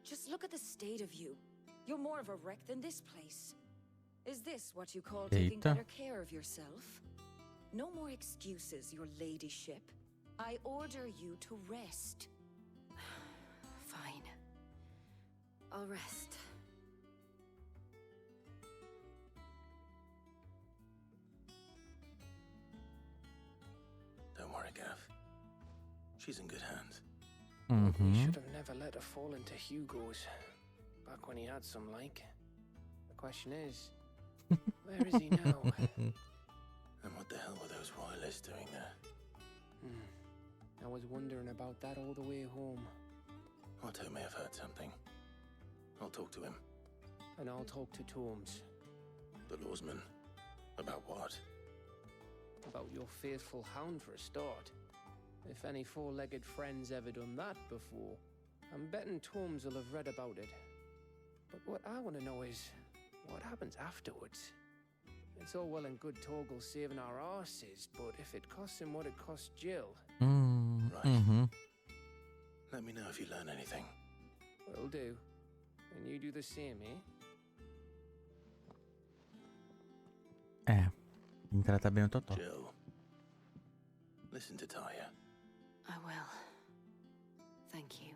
Just look at the state of you. You're more of a wreck than this place. Is this what you call taking better care of yourself? No more excuses, your ladyship. I order you to rest. Fine. I'll rest. Don't worry, Gav. She's in good hands. We should have never let her fall into Hugo's. Back when he had some like. The question is, where is he now? And what the hell were those royalists doing there? I was wondering about that all the way home. Otto may have heard something. I'll talk to him. And I'll talk to Tomes. The lawsman. About what? About your faithful hound for a start. If any four-legged friend's ever done that before, I'm betting Tomes will have read about it. But what I want to know is, what happens afterwards? It's all well and good Torgal saving our arses, but if it costs him what it cost Jill... Right. Let me know if you learn anything. Will do. And you do the same, eh? Tem que tratar bem o Totó. Jill, listen to Taya. I will. Thank you.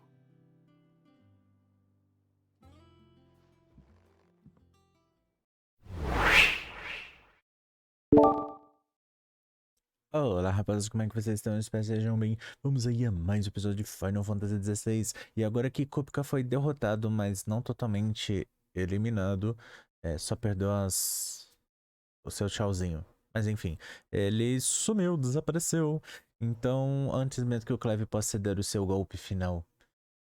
Olá, rapaziada, como é que vocês estão? Espero que sejam bem. Vamos aí a mais um episódio de Final Fantasy XVI. E agora que Kupka foi derrotado, mas não totalmente eliminado. Só perdeu o seu tchauzinho. Mas enfim, ele sumiu, desapareceu. Então, antes mesmo que o Cleve possa dar o seu golpe final.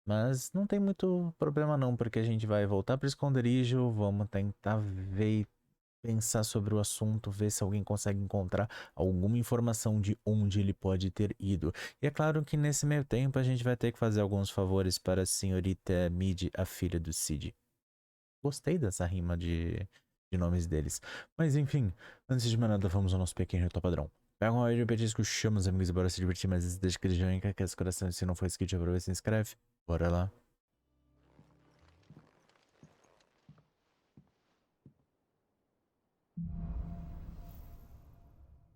Mas não tem muito problema não, porque a gente vai voltar para o esconderijo. Vamos tentar ver, pensar sobre o assunto, ver se alguém consegue encontrar alguma informação de onde ele pode ter ido. E é claro que nesse meio tempo a gente vai ter que fazer alguns favores para a senhorita Mid, a filha do Cid. Gostei dessa rima de nomes deles. Mas enfim, antes de mais nada, vamos ao nosso pequeno ritual padrão. Pega uma hora de petisco, chama os amigos e bora se divertir, mas antes deixa aquele joinha que esse coração, se não for inscrito, já aproveita e se inscreve. Bora lá.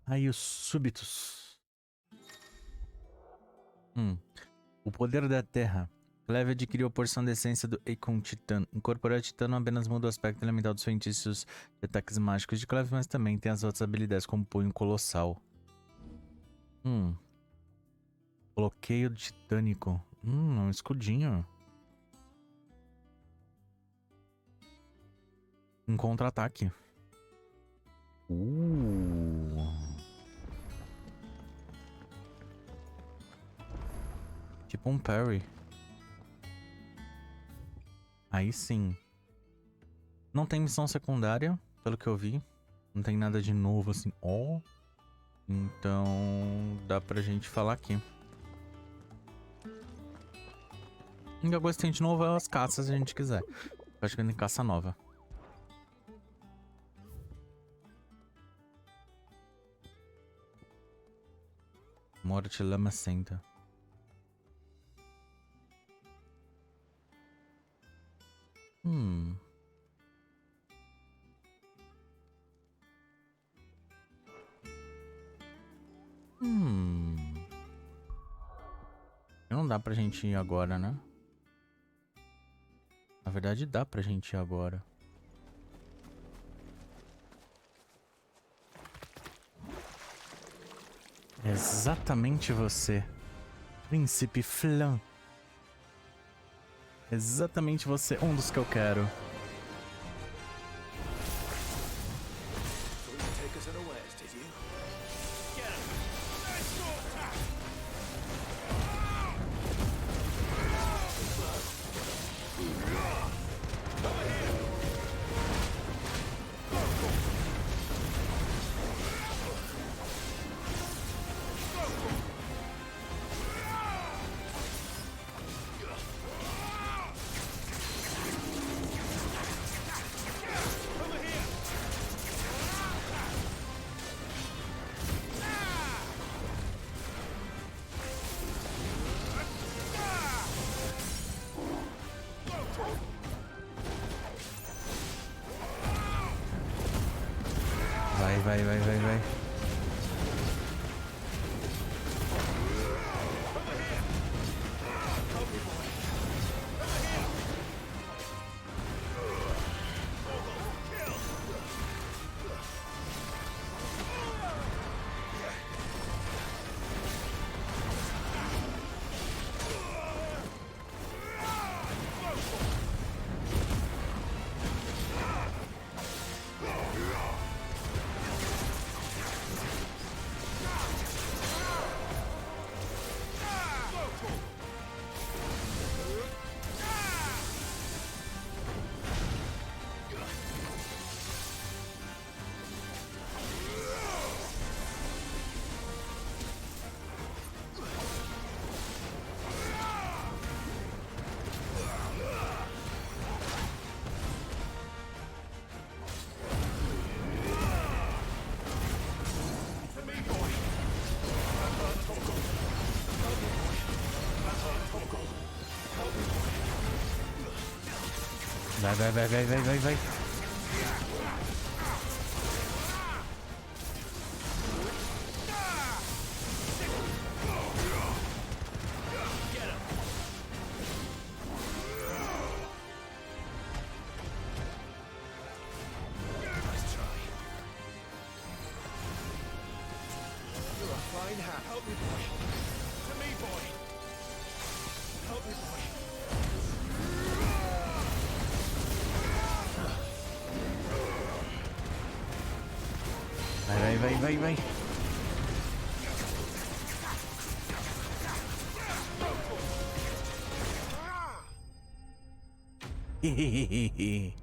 Raios súbitos. O poder da terra. Cleve adquiriu a porção da essência do Eikon Titã. Incorporar a Titã não apenas muda o aspecto elemental dos feitiços de ataques mágicos de Cleve, mas também tem as outras habilidades como punho colossal. Bloqueio titânico. Um escudinho. Um contra-ataque. Tipo um parry. Aí sim. Não tem missão secundária, pelo que eu vi. Não tem nada de novo assim. Então dá pra gente falar aqui. A única coisa que tem de novo é as caças se a gente quiser. Acho que tem caça nova. Morte lamacenta. Não dá pra gente ir agora, né? Na verdade dá pra gente ir agora. Exatamente você, Príncipe Flan. Exatamente você, um dos que eu quero. vai, vai, vai, vai. Vai, vai, vai, vai, vai, vai, vai. Vai, vai, vai, vai. Hehehehe.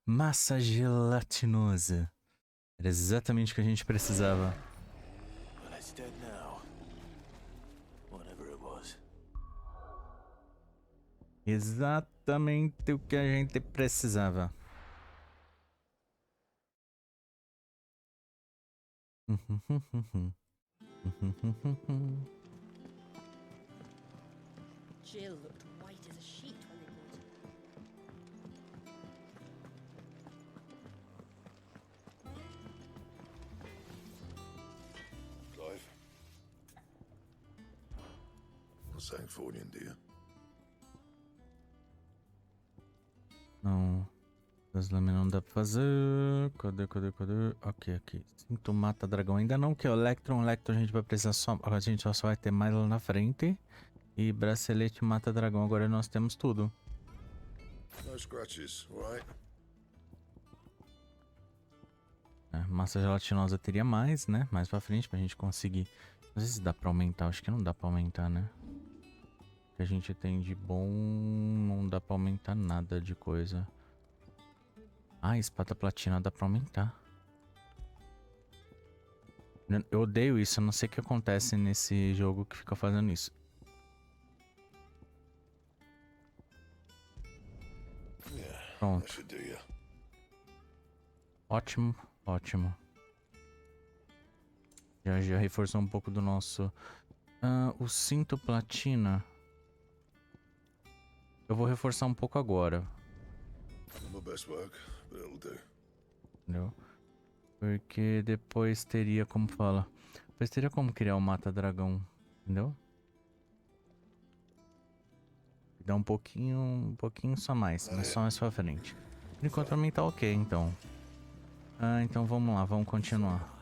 Massa gelatinosa. Era exatamente o que a gente precisava. Well, it's dead now. Whatever it was. Exatamente o que a gente precisava. Jill looked white as a sheet when they brought her. Clive. What's that for you, dear? Não. Das lâminas não dá pra fazer. Cadê, cadê, cadê? Ok, aqui. Sinto mata dragão. Ainda não, que é o Electron. O Electron a gente vai precisar só. A gente só vai ter mais lá na frente. E bracelete mata dragão. Agora nós temos tudo. No scratches, right? Massa gelatinosa teria mais, né? Mais pra frente pra gente conseguir. Não sei se dá pra aumentar. Acho que não dá pra aumentar, né? O que a gente tem de bom. Não dá pra aumentar nada de coisa. Ah, espada platina dá pra aumentar. Eu odeio isso, eu não sei o que acontece nesse jogo que fica fazendo isso. Pronto. Ótimo, ótimo. Já reforçou um pouco do nosso... o cinto platina. Eu vou reforçar um pouco agora. Entendeu? Porque depois teria como fala. Depois teria como criar o mata-dragão. Entendeu? Dá um pouquinho só mais. Mas só mais pra frente. Por enquanto pra mim tá ok, então. Então vamos lá, vamos continuar.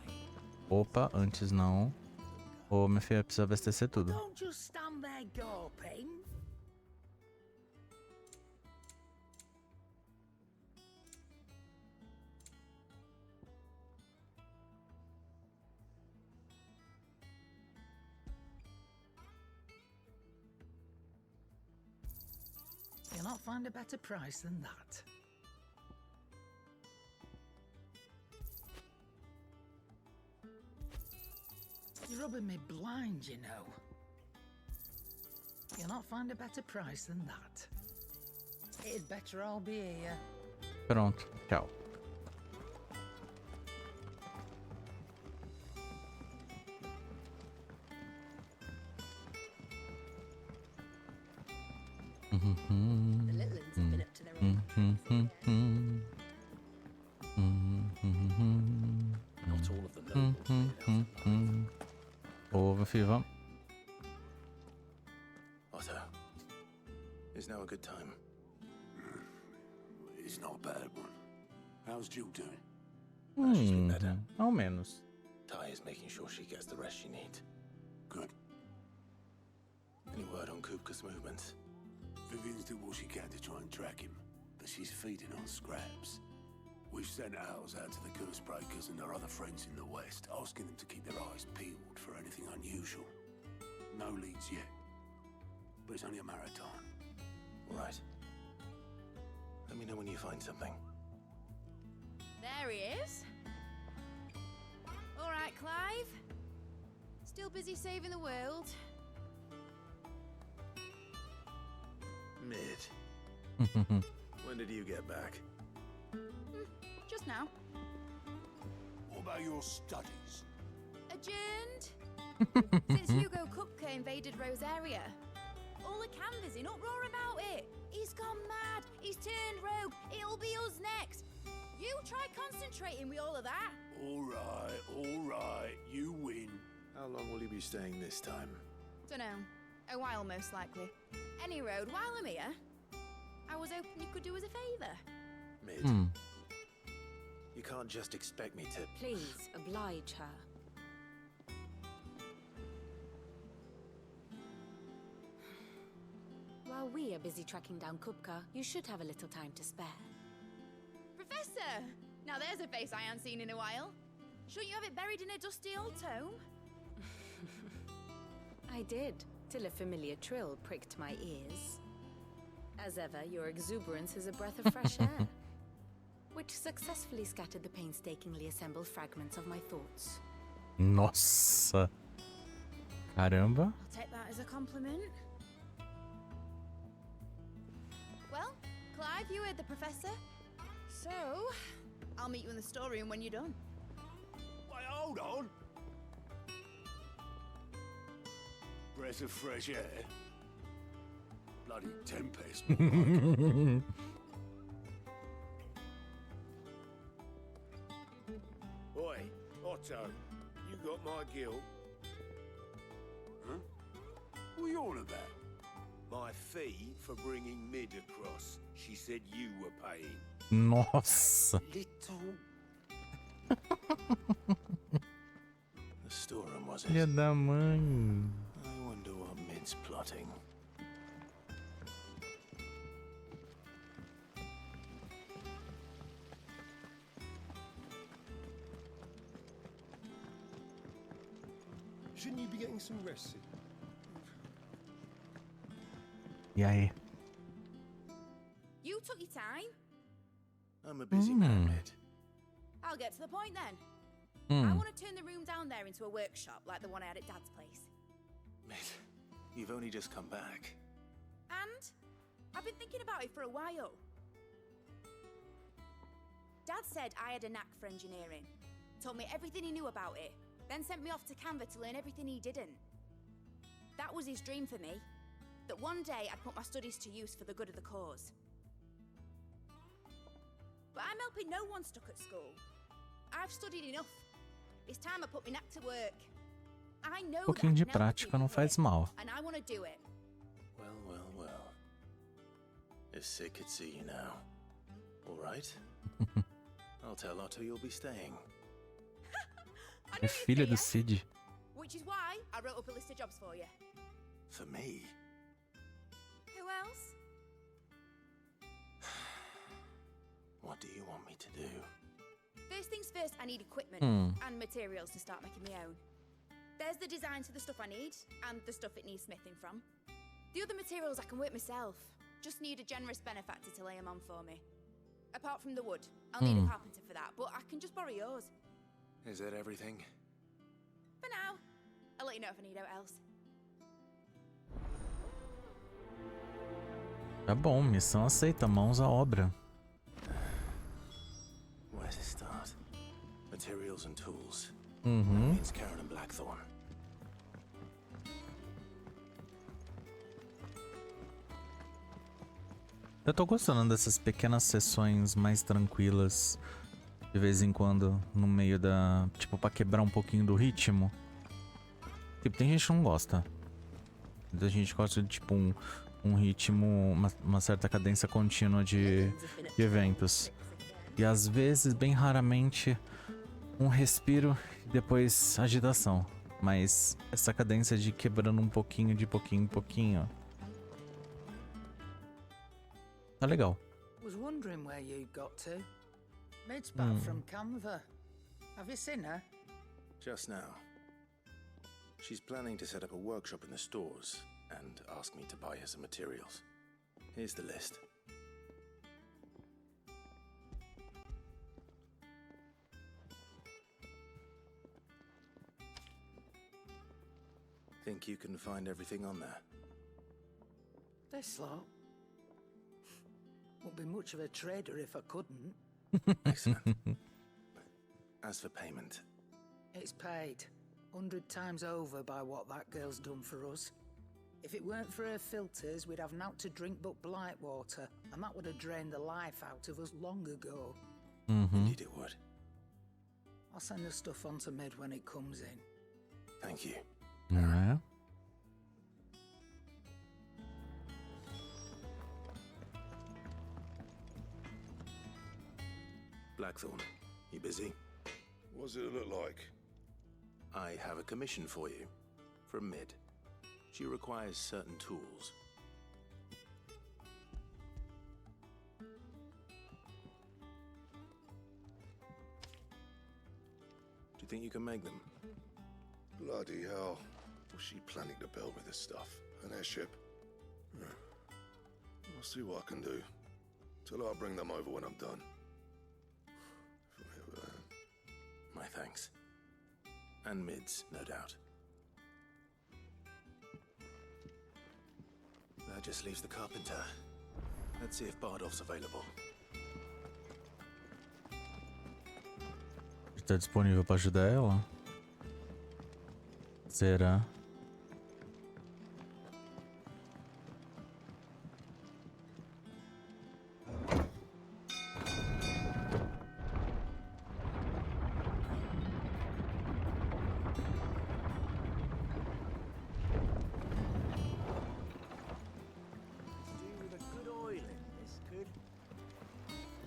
Opa, antes não. Ô, minha filha, precisa abastecer tudo. Don't just stand there gawping. You'll not find a better price than that. You're rubbing me blind, you know. You'll not find a better price than that. It'd better all be here. Pronto, tchau. The little ones have been up to their own Not all of the nobles made it out alive. Over, Fiva. Otto, is now a good time? It's not a bad one. How's Jill doing? She's been better. Ao menos. Ty is making sure she gets the rest she needs. Good. Any word on Kupka's movements? Vivian's did what she can to try and track him, but she's feeding on scraps. We've sent ours out to the curse breakers and our other friends in the west, asking them to keep their eyes peeled for anything unusual. No leads yet, but it's only a matter of time. All right. Let me know when you find something. There he is. All right, Clive. Still busy saving the world. Mid. When did you get back? Just now. What about your studies? Adjourned. Since Hugo Kupka invaded Rosaria. All the canvassing, uproar about it. He's gone mad. He's turned rogue. It'll be us next. You try concentrating with all of that. All right. You win. How long will you be staying this time? Dunno. A while, most likely. Any road, while I'm here, I was hoping you could do us a favour. Mid. You can't just expect me to... Please, oblige her. While we are busy tracking down Kupka, you should have a little time to spare. Professor! Now there's a face I haven't seen in a while. Shouldn't you have it buried in a dusty old tome? I did, till a familiar trill pricked my ears. As ever, your exuberance is a breath of fresh air, which successfully scattered the painstakingly assembled fragments of my thoughts. Nossa. Caramba. I'll take that as a compliment. Well, Clive, you heard the professor. So, I'll meet you in the storeroom when you're done. Wait, hold on. Breath of fresh air. Bloody tempest. Oi, Otto, you got my guilt? Huh? What are you on about? My fee for bringing Mid across. She said you were paying. Nossa. Little. The storeroom, was Filha it? da mãe. I wonder what Mid's plotting. Shouldn't you be getting some rest soon? E aí? You took your time. I'm a busy man, Mid. I'll get to the point then. I want to turn the room down there into a workshop like the one I had at Dad's place. Mid, you've only just come back. And I've been thinking about it for a while. Dad said I had a knack for engineering. Told me everything he knew about it. Then sent me off to Canva to learn everything he didn't. That was his dream for me. That one day I'd put my studies to use for the good of the cause. But I'm helping no one stuck at school. I've studied enough. It's time I put my knack to work. I know Pouquinho de that I can help prática people não faz here, mal. and I want to do it. Well. If Sid could see you now. All right. I'll tell Otto you'll be staying. I É knew you'd filha say do yes, Cid. which is why I wrote up a list of jobs for you. For me? Who else? What do you want me to do? First things first, I need equipment and materials to start making my own. There's the designs for the stuff I need, and the stuff it needs smithing from. The other materials I can work myself. Just need a generous benefactor to lay them on for me. Apart from the wood, I'll need a carpenter for that, but I can just borrow yours. Is that everything? For now. I'll let you know if I need out else. Tá bom, missão aceita, mãos à obra. Where to start? Materials and tools. Uhum. Means Karen and Blackthorn. Eu tô gostando dessas pequenas sessões mais tranquilas. De vez em quando, no meio da... Tipo, pra quebrar um pouquinho do ritmo. Tipo, tem gente que não gosta. Muita gente gosta de, tipo, um ritmo... Uma certa cadência contínua de eventos. E às vezes, bem raramente, um respiro e depois agitação. Mas essa cadência de quebrando um pouquinho, de pouquinho em pouquinho... Tá legal. Was wondering where you got to. Maid's back from Canva. Have you seen her? Just now. She's planning to set up a workshop in the stores and ask me to buy her some materials. Here's the list. Think you can find everything on there? This lot. Wouldn't be much of a trader if I couldn't. Excellent. As for payment, It's paid 100 times over by what that girl's done for us. If it weren't for her filters, we'd have naught to drink but blight water, and that would have drained the life out of us long ago. indeed it would. I'll send the stuff on to Mid when it comes in. Thank you. É. Blackthorn, you busy? What's it look like? I have a commission for you. From Mid. She requires certain tools. Do you think you can make them? Bloody hell. What's she planning to build with this stuff? An airship? I'll see what I can do. Tell her I'll bring them over when I'm done. My thanks. And Mid's, no doubt. That just leaves the carpenter. Let's see if Bardolph's available. Está disponível para ajudar ela? Será?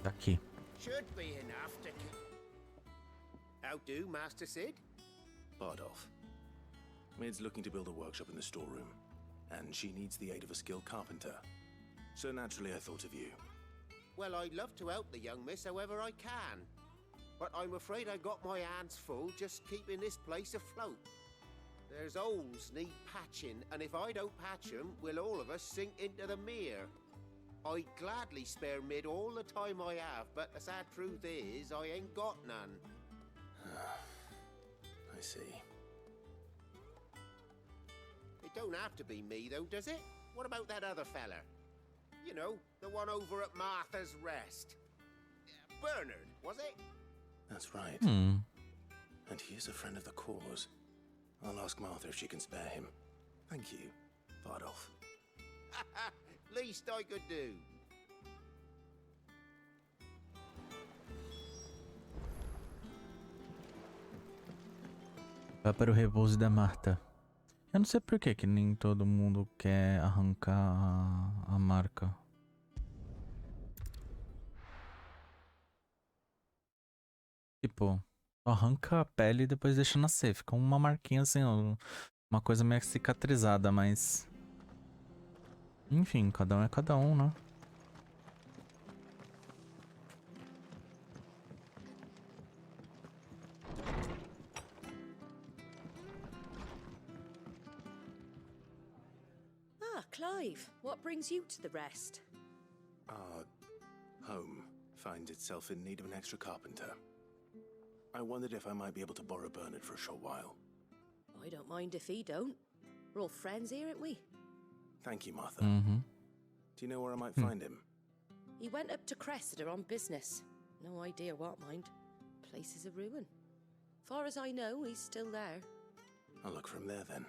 Tá aqui. Should be enough to... How do, Master Sid? Bardolph. Mid's looking to build a workshop in the storeroom, and she needs the aid of a skilled carpenter. So naturally I thought of you. Well, I'd love to help the young miss however I can. But I'm afraid I got my hands full just keeping this place afloat. There's holes need patching, and if I don't patch 'em, we'll all of us sink into the mere. I'd gladly spare Mid all the time I have, but the sad truth is, I ain't got none. I see. It don't have to be me, though, does it? What about that other fella? You know, the one over at Martha's Rest. Bernard, was it? That's right. Hmm. And he is a friend of the cause. I'll ask Martha if she can spare him. Thank you, Bardolph. Least I could do. Vá para o repouso da Marta. Eu não sei por que nem todo mundo quer arrancar a marca. Tipo, arranca a pele e depois deixa nascer. Fica uma marquinha assim, uma coisa meio cicatrizada, mas... Enfim, cada um é cada um, né? Ah, Clive, what brings you to the rest? Our home finds itself in need of an extra carpenter. I wondered if I might be able to borrow Bernard for a short while. I don't mind if he don't. We're all friends here, aren't we? Thank you, Martha. Mm-hmm. Do you know where I might find him? He went up to Cressida on business. No idea what, mind. Place is a ruin. Far as I know, he's still there. I'll look for him there then.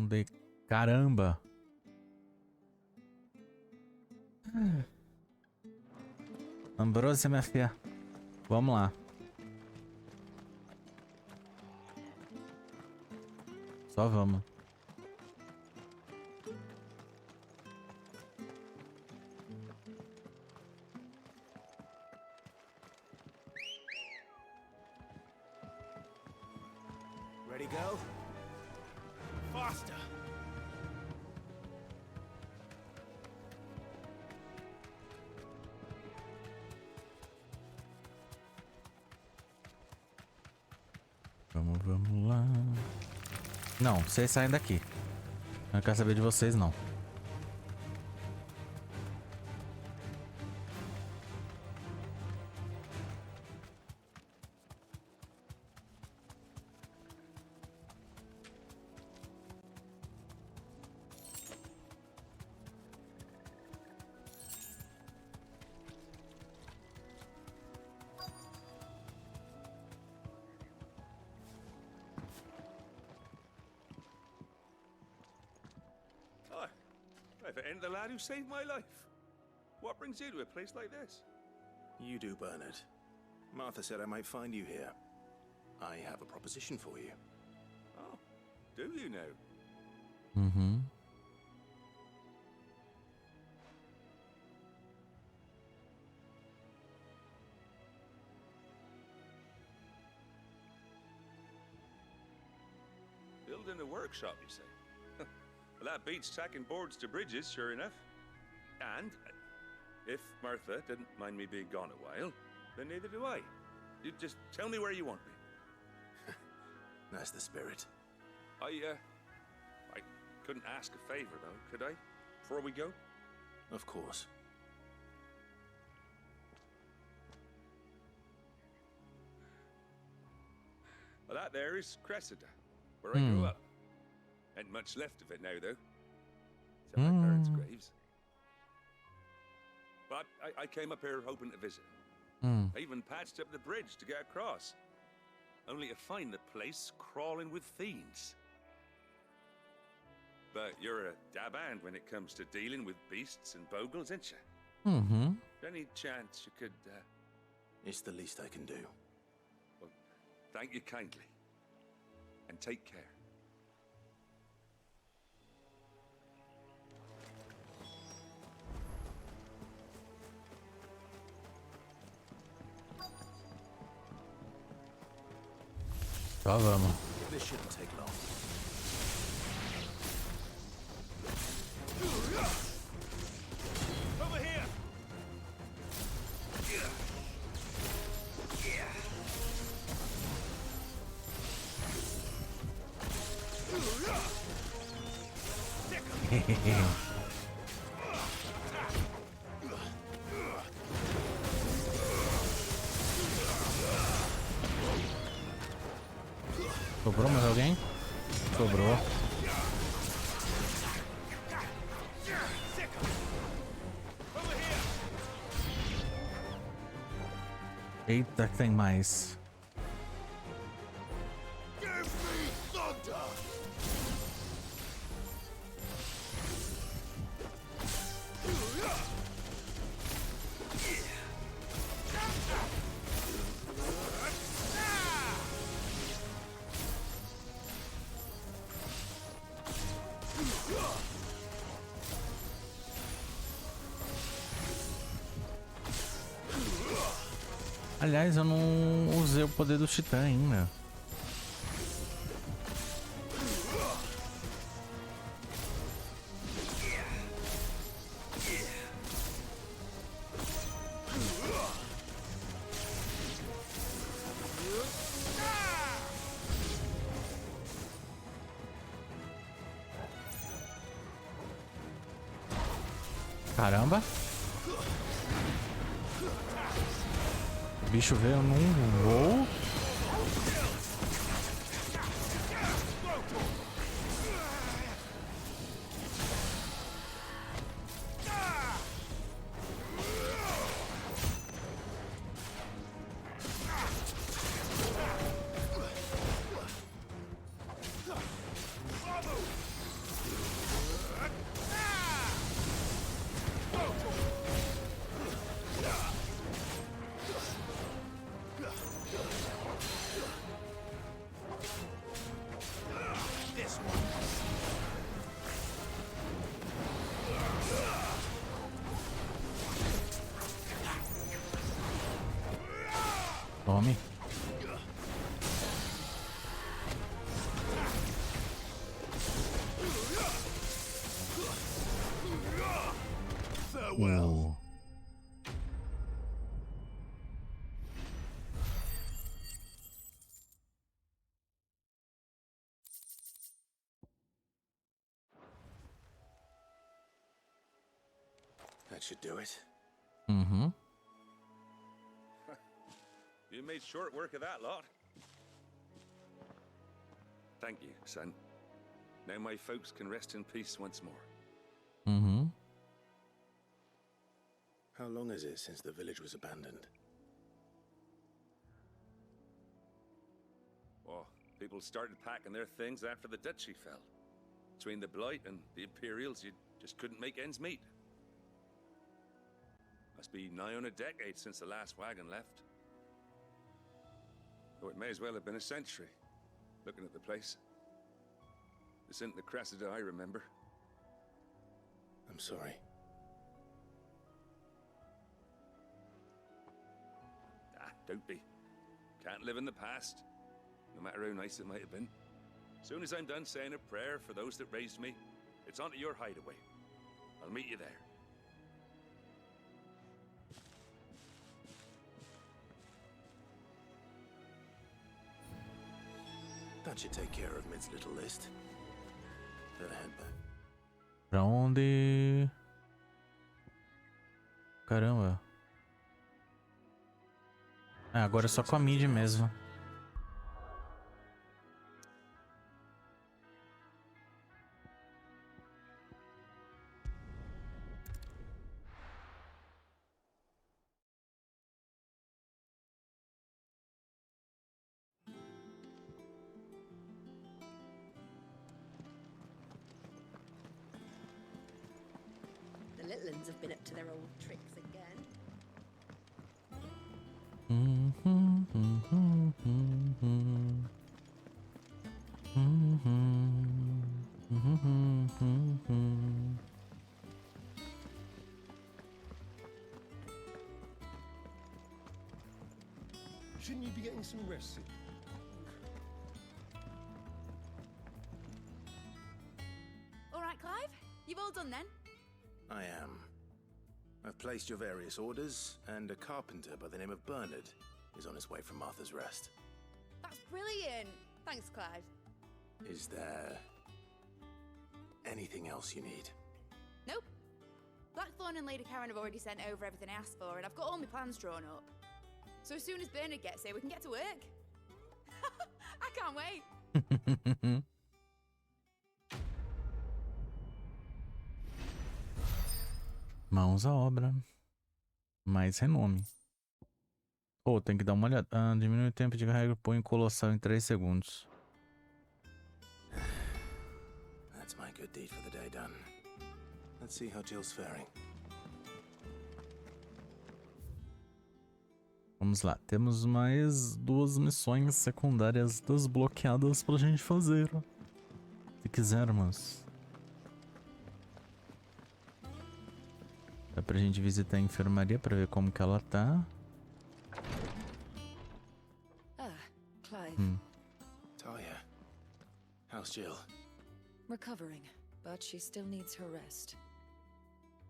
Esconder. Caramba! Ambrosia, minha filha. Vamos lá. Só vamos. Ready, go? Faster! Vamos lá. Não, vocês saem daqui. Não quero saber de vocês, não. If it ain't the lad who saved my life. What brings you to a place like this? You do, Bernard. Martha said I might find you here. I have a proposition for you. Oh, do you now? Mm-hmm. Building a workshop, you say? Well, that beats tacking boards to bridges, sure enough. And if Martha didn't mind me being gone a while, then neither do I. You just tell me where you want me. That's the spirit. I couldn't ask a favor, though, could I? Before we go? Of course. Well, that there is Cressida, where I grew up. Ain't much left of it now, though. It's my parents' graves. But I came up here hoping to visit. I even patched up the bridge to get across. Only to find the place crawling with fiends. But you're a dab hand when it comes to dealing with beasts and bogles, ain't you? Mm-hmm. Any chance you could, It's the least I can do. Well, thank you kindly. And take care. Só vamos. This shouldn't take long. Over here! Sobrou mais alguém? Sobrou. Eita, que tem mais. Aliás, eu não usei o poder do Titã ainda. Caramba! O bicho veio num voo. Tome. That should do it. Mm-hmm. You made short work of that lot. Thank you, son. Now my folks can rest in peace once more. Mm-hmm. How long is it since the village was abandoned? Oh, people started packing their things after the duchy fell. Between the Blight and the Imperials, you just couldn't make ends meet. Must be nigh on a decade since the last wagon left. Though it may as well have been a century, looking at the place. This isn't the Cressida I remember. I'm sorry. Ah, don't be. Can't live in the past, no matter how nice it might have been. Soon as I'm done saying a prayer for those that raised me, it's on to your hideaway. I'll meet you there. That should take care of Mid's little list. Better head back. Pra onde? Caramba. Ah, agora é só com a Mid mesmo. The little ones have been up to their old tricks again. Shouldn't you be getting some rest? All right, Clive. You've all done then? I am. I've placed your various orders, and a carpenter by the name of Bernard is on his way from Martha's Rest. That's brilliant. Thanks, Clive. Is there anything else you need? Nope. Blackthorn and Lady Karen have already sent over everything I asked for, and I've got all my plans drawn up. So as soon as Bernard gets here, we can get to work. I can't wait. Mãos à obra. Mais renome. Oh, tem que dar uma olhada. Ah, diminui o tempo de carrega, põe colossal em 3 segundos. That's my good deed for the day done. Let's see how Jill's faring. Vamos lá, temos mais 2 missões secundárias desbloqueadas pra gente fazer. Se quisermos. Dá pra gente visitar a enfermaria pra ver como que ela tá. Ah, Clive. Talia, how's Jill? Recovering, but she still needs her rest.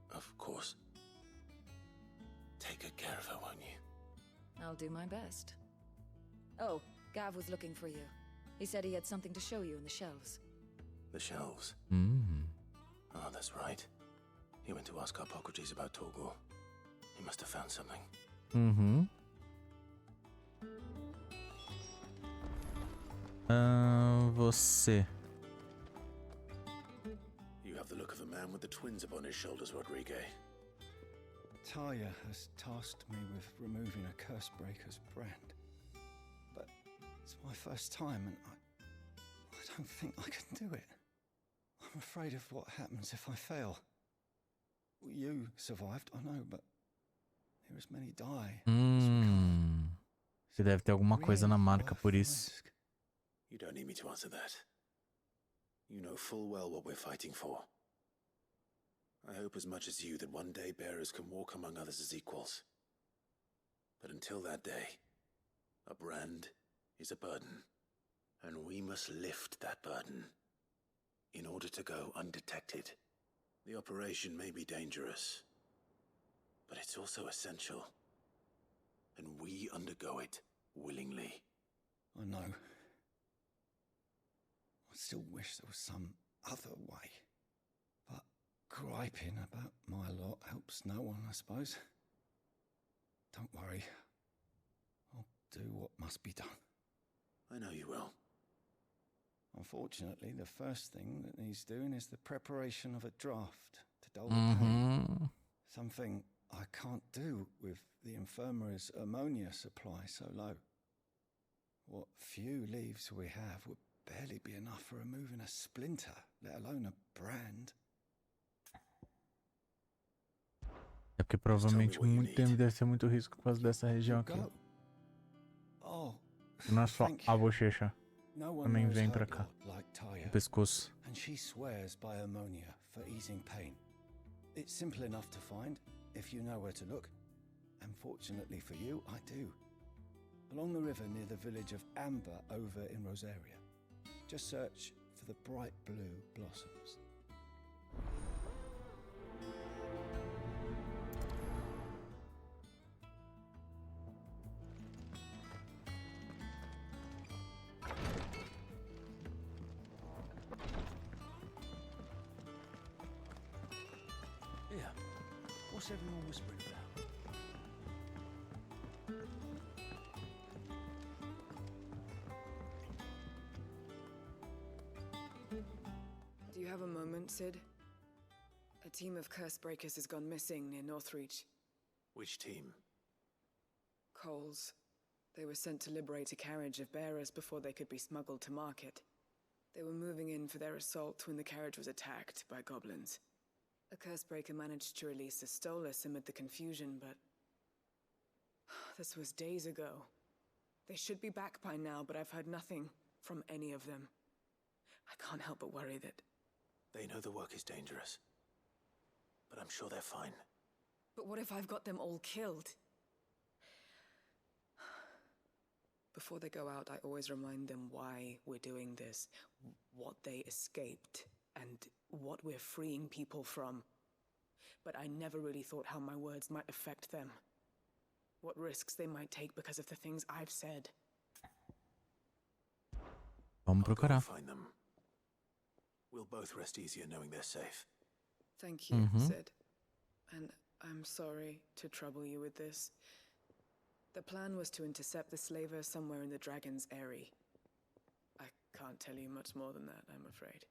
Of course. Take good care of her, won't you? I'll do my best. Oh, Gav was looking for you. He said he had something to show you in the shelves. The shelves. Oh, that's right. He went to ask Hippocrates about Torgor. He must have found something. Você. You have the look of a man with the twins upon his shoulders, Rodrigue. Talia has tasked me with removing a Cursebreaker's brand. But it's my first time and I don't think I can do it. I'm afraid of what happens if I fail. You survived, I know, but there as many die. Você deve ter alguma coisa na marca por isso. You don't need me to answer that. You know full well what we're fighting for. I hope as much as you that one day bearers can walk among others as equals. But until that day, A brand is a burden, and we must lift that burden in order to go undetected. The operation may be dangerous, but it's also essential, and we undergo it willingly. I know. I still wish there was some other way. But griping about my lot helps no one, I suppose. Don't worry. I'll do what must be done. I know you will. Unfortunately, the first thing that needs doing is the preparation of a draft to dull the pain. Something I can't do with the infirmary's ammonia supply so low. What few leaves we have would barely be enough for removing a splinter, let alone a brand. É porque provavelmente muito tempo deve ser muito risco por causa dessa região aqui. Não é só a bochecha. Também vem pra cá. O pescoço. And she swears by ammonia for easing pain. It's simple enough to find if you know where to look. And fortunately for you, I do. Along the river near the village of Amber over in Rosaria. Just search for the bright blue blossoms. Yeah. What's everyone whispering about? Do you have a moment, Sid? A team of curse breakers has gone missing near Northreach. Which team? Coles. They were sent to liberate a carriage of bearers before they could be smuggled to market. They were moving in for their assault when the carriage was attacked by goblins. A curse breaker managed to release a Stolas amid the confusion, but this was days ago. They should be back by now, but I've heard nothing from any of them. I can't help but worry that... They know the work is dangerous, but I'm sure they're fine. But what if I've got them all killed? Before they go out, I always remind them why we're doing this, what they escaped, and what we're freeing people from. But I never really thought how my words might affect them. What risks they might take because of the things I've said. Vamos procurar. Find them. We'll both rest easier knowing they're safe. Thank you, Sid. And I'm sorry to trouble you with this. The plan was to intercept the slaver somewhere in the Dragon's Eyrie. I can't tell you much more than that, I'm afraid.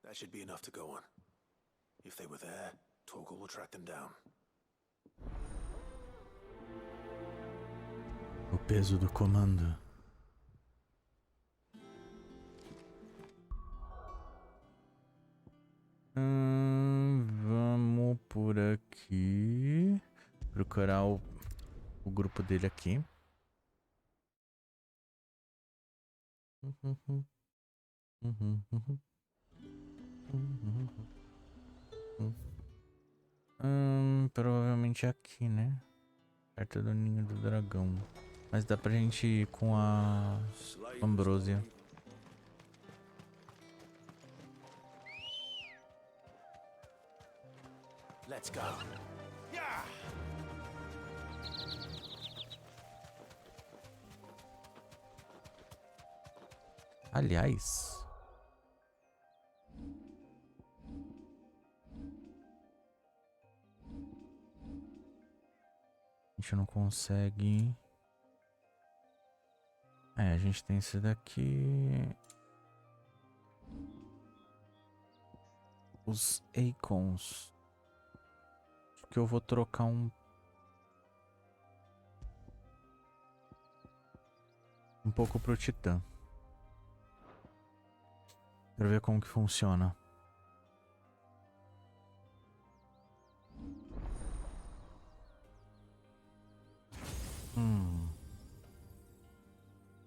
That should be enough to go on. If they were there, Torgal will track them down. O peso do comando. Vamos por aqui. Procurar o grupo dele aqui. Provavelmente aqui, né? Perto do ninho do dragão. Mas dá pra gente ir com a Ambrosia. Let's go. Yeah. Aliás, a gente não consegue. A gente tem esse daqui. Os icons. Acho que eu vou trocar um pouco pro Titã. Quero ver como que funciona.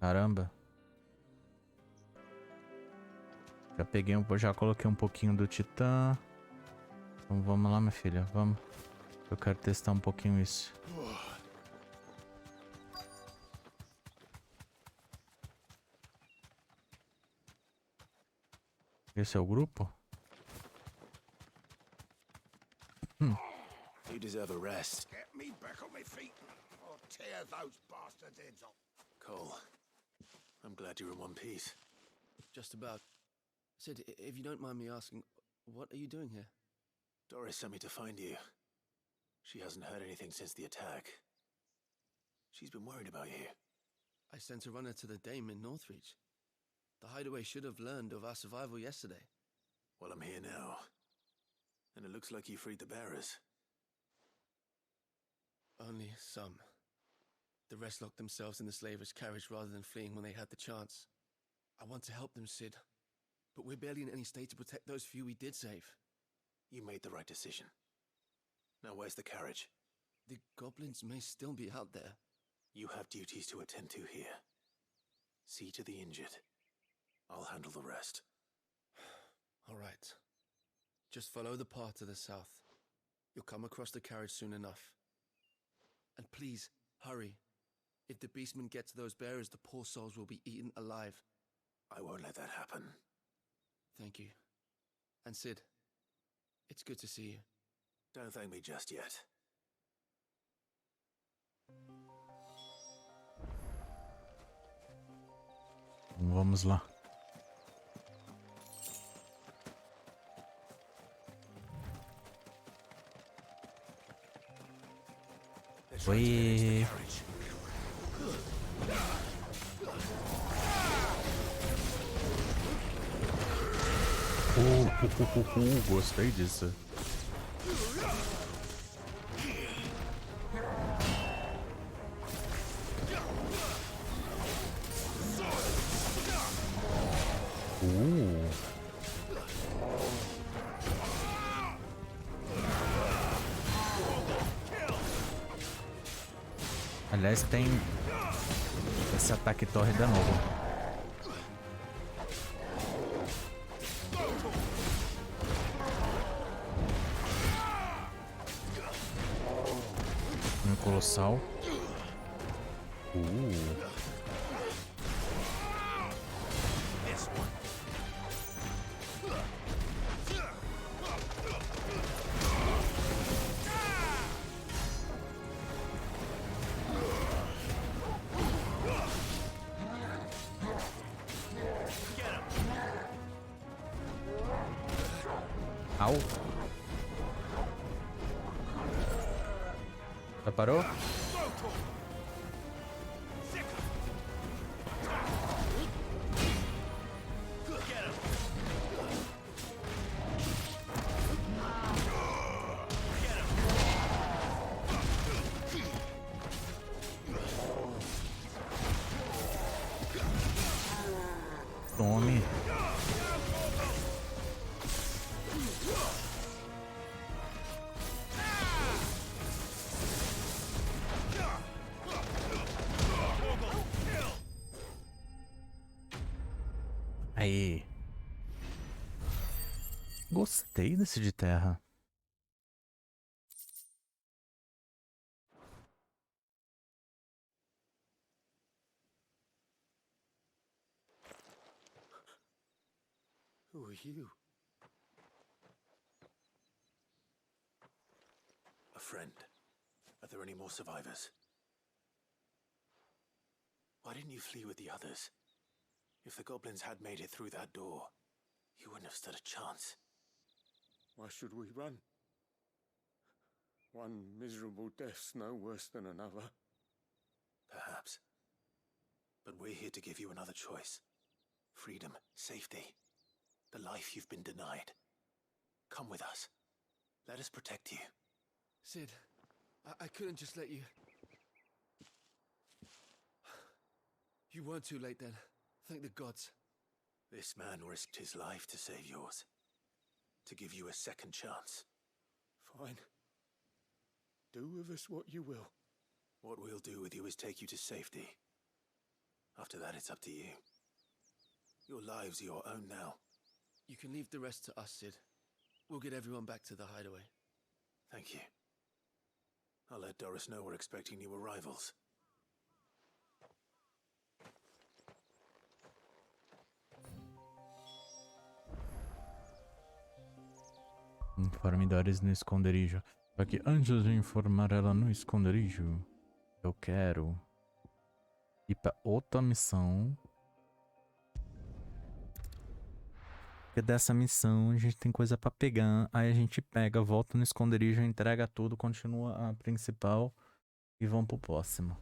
Caramba. Já peguei já coloquei um pouquinho do Titã. Então vamos lá, minha filha, vamos. Eu quero testar um pouquinho isso. Esse é o grupo? You deserve a rest. Get me back on my feet, or tear those bastards' heads off. Cole, I'm glad you're in one piece. Just about. Sid, if you don't mind me asking, what are you doing here? Doris sent me to find you. She hasn't heard anything since the attack. She's been worried about you. I sent a runner to the Dame in Northreach. The hideaway should have learned of our survival yesterday. Well, I'm here now. And it looks like you freed the bearers. Only some. The rest locked themselves in the slaver's carriage rather than fleeing when they had the chance. I want to help them, Sid. But we're barely in any state to protect those few we did save. You made the right decision. Now where's the carriage? The goblins may still be out there. You have duties to attend to here. See to the injured. I'll handle the rest. All right. Just follow the path to the south. You'll come across the carriage soon enough. And please, hurry. If the beastmen get to those bearers, the poor souls will be eaten alive. I won't let that happen. Thank you. And Sid, it's good to see you. Don't thank me just yet. Vamos lá. Oi. Gostei disso. Aliás, tem esse ataque tórrida novo. Um colossal. Au. Já parou? Tome. Aí. Gostei desse de terra. Who are you? A friend. Are there any more survivors? Why didn't you flee with the others? If the goblins had made it through that door, you wouldn't have stood a chance. Why should we run? One miserable death's no worse than another. Perhaps. But we're here to give you another choice. Freedom, safety. The life you've been denied. Come with us. Let us protect you. Sid, I couldn't just let you... You weren't too late then. Thank the gods. This man risked his life to save yours. To give you a second chance. Fine. Do with us what you will. What we'll do with you is take you to safety. After that, it's up to you. Your lives are your own now. You can leave the rest to us, Sid. We'll get everyone back to the hideaway. Thank you. I'll let Doris know we're expecting new arrivals. Informe Doris no esconderijo. Só que antes de informar ela no esconderijo, eu quero ir pra outra missão. Porque dessa missão a gente tem coisa pra pegar. Aí a gente pega, volta no esconderijo, entrega tudo, continua a principal e vamos pro próximo.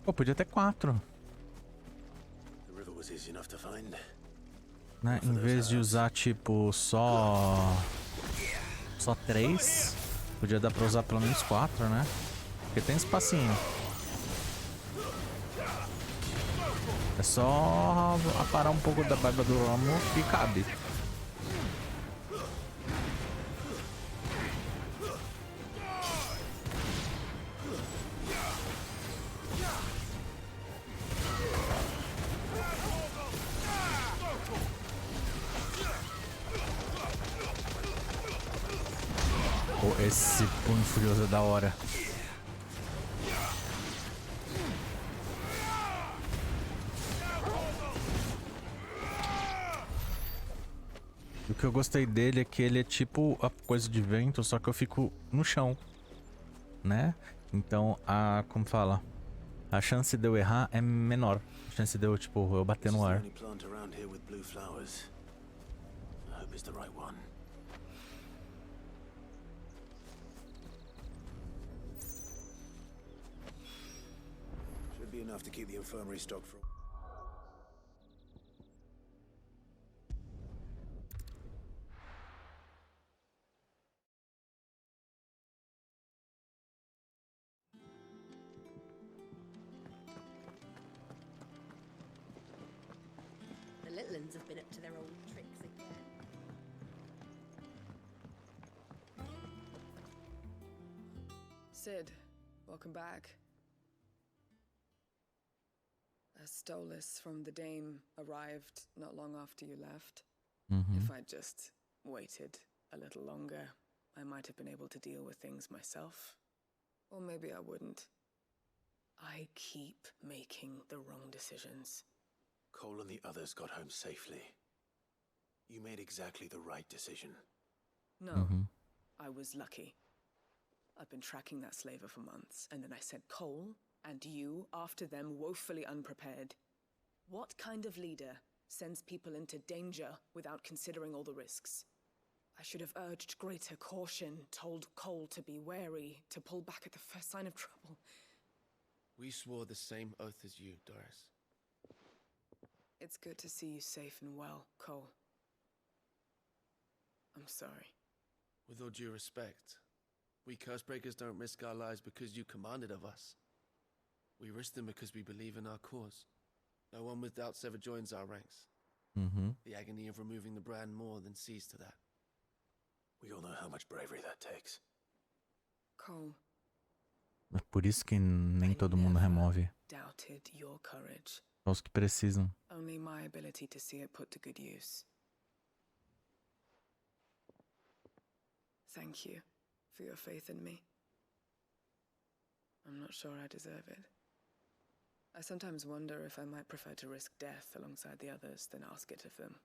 Pô, podia ter 4. Né? Em vez de usar, tipo, só 3, podia dar pra usar pelo menos 4, né? Porque tem espacinho. É só aparar um pouco da barba do ramo e cabe. Esse punho furioso é da hora. O que eu gostei dele é que ele é tipo a coisa de vento, só que eu fico no chão, né? Então como fala? A chance de eu errar é menor. A chance de eu, tipo, eu bater no ar. Be enough to keep the infirmary stocked for. The little ones have been up to their old tricks again. Sid, welcome back. A Stolas from the Dame arrived not long after you left. If I'd just waited a little longer, I might have been able to deal with things myself. Or maybe I wouldn't. I keep making the wrong decisions. Cole and the others got home safely. You made exactly the right decision. No, I was lucky. I've been tracking that slaver for months, and then I sent Cole and you after them, woefully unprepared. What kind of leader sends people into danger without considering all the risks? I should have urged greater caution, told Cole to be wary, to pull back at the first sign of trouble. We swore the same oath as you, Doris. It's good to see you safe and well, Cole. I'm sorry. With all due respect, we Cursebreakers don't risk our lives because you commanded of us. We risk them because we believe in our cause. No one with doubts ever joins our ranks. The agony of removing the brand more than sees to that. We all know how much bravery that takes. Cole. É por isso que nem todo mundo remove. Doubted your courage. Só os que precisam. Only my ability to see it put to good use. Thank you for your faith in me. I'm not sure I deserve it. I sometimes wonder if I might prefer to risk death alongside the others than ask it of them.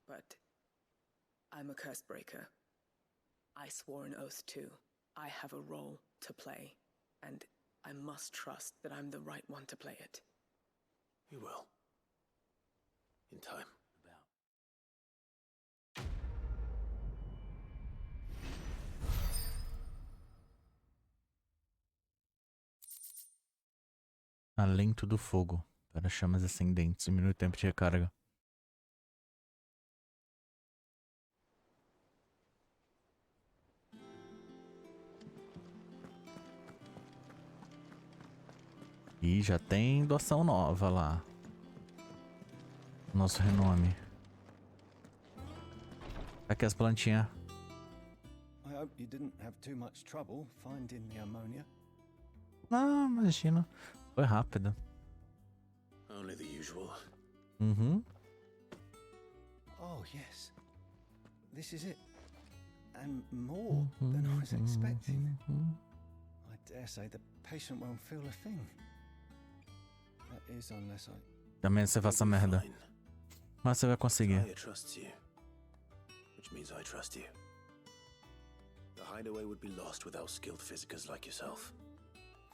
But I'm a Cursebreaker. I swore an oath too. I have a role to play, and I must trust that I'm the right one to play it. You will. In time. Alento do fogo. Para chamas ascendentes. Diminui o tempo de recarga. E já tem doação nova lá. Nosso renome. Aqui as plantinhas. I hope you didn't have too much trouble finding the ammonia. Não, imagina. Foi rápido. Only the usual. Oh, yes. This is it. And more than I was expecting. I dare say the patient won't feel a thing. is unless I... Também você faça merda. Mas você vai conseguir. Talia trusts you, which means I trust you. The hideaway would be lost without skilled physicers like yourself.